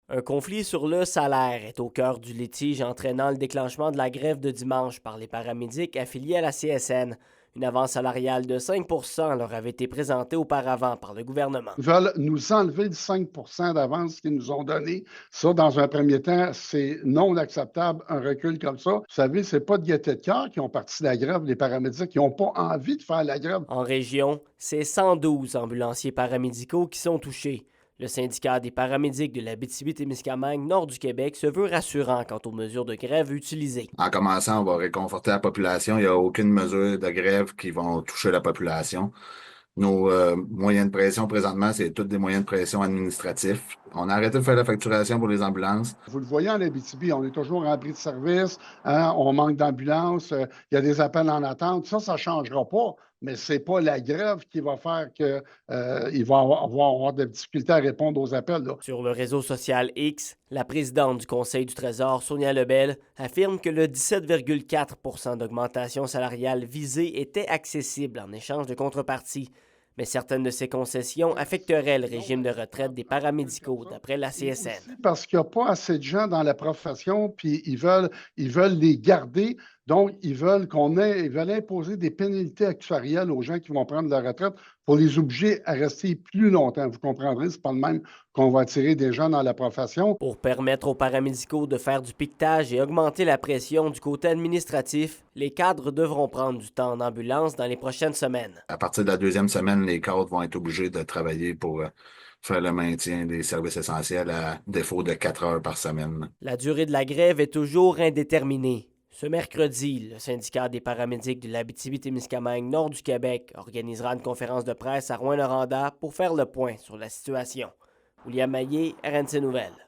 Un conflit sur le salaire est au cœur du litige entraînant le déclenchement de la grève de dimanche par les paramédics affiliés à la CSN. Une avance salariale de 5 leur avait été présentée auparavant par le gouvernement. Ils veulent nous enlever le 5 d'avance qu'ils nous ont donné. Ça, dans un premier temps, c'est non acceptable, un recul comme ça. Vous savez, c'est pas de gaieté de cœur qui ont parti de la grève, les paramédics. Ils n'ont pas envie de faire la grève. En région, c'est 112 ambulanciers paramédicaux qui sont touchés. Le syndicat des paramédics de l'Abitibi-Témiscamingue, nord du Québec, se veut rassurant quant aux mesures de grève utilisées. En commençant, on va réconforter la population. Il n'y a aucune mesure de grève qui vont toucher la population. Nos moyens de pression présentement, c'est tous des moyens de pression administratifs. On a arrêté de faire la facturation pour les ambulances. Vous le voyez en Abitibi, on est toujours en bris de service, hein, on manque d'ambulances, il y a des appels en attente. Ça ne changera pas, mais ce n'est pas la grève qui va faire qu'il va avoir de difficultés à répondre aux appels, là. Sur le réseau social X, la présidente du Conseil du Trésor, Sonia Lebel, affirme que le 17,4 d'augmentation salariale visée était accessible en échange de contrepartie. Mais certaines de ces concessions affecteraient le régime de retraite des paramédicaux, d'après la Et CSN. aussi parce qu'il n'y a pas assez de gens dans la profession, puis ils veulent les garder. Donc, ils veulent imposer des pénalités actuarielles aux gens qui vont prendre leur retraite pour les obliger à rester plus longtemps. Vous comprendrez, c'est pas le même qu'on va attirer des gens dans la profession. Pour permettre aux paramédicaux de faire du piquetage et augmenter la pression du côté administratif, les cadres devront prendre du temps en ambulance dans les prochaines semaines. À partir de la deuxième semaine, les cadres vont être obligés de travailler pour faire le maintien des services essentiels à défaut de 4 heures par semaine. La durée de la grève est toujours indéterminée. Ce mercredi, le syndicat des paramédics de l'Abitibi-Témiscamingue nord du Québec organisera une conférence de presse à Rouyn-Noranda pour faire le point sur la situation. William Maillé, RNC Nouvelles.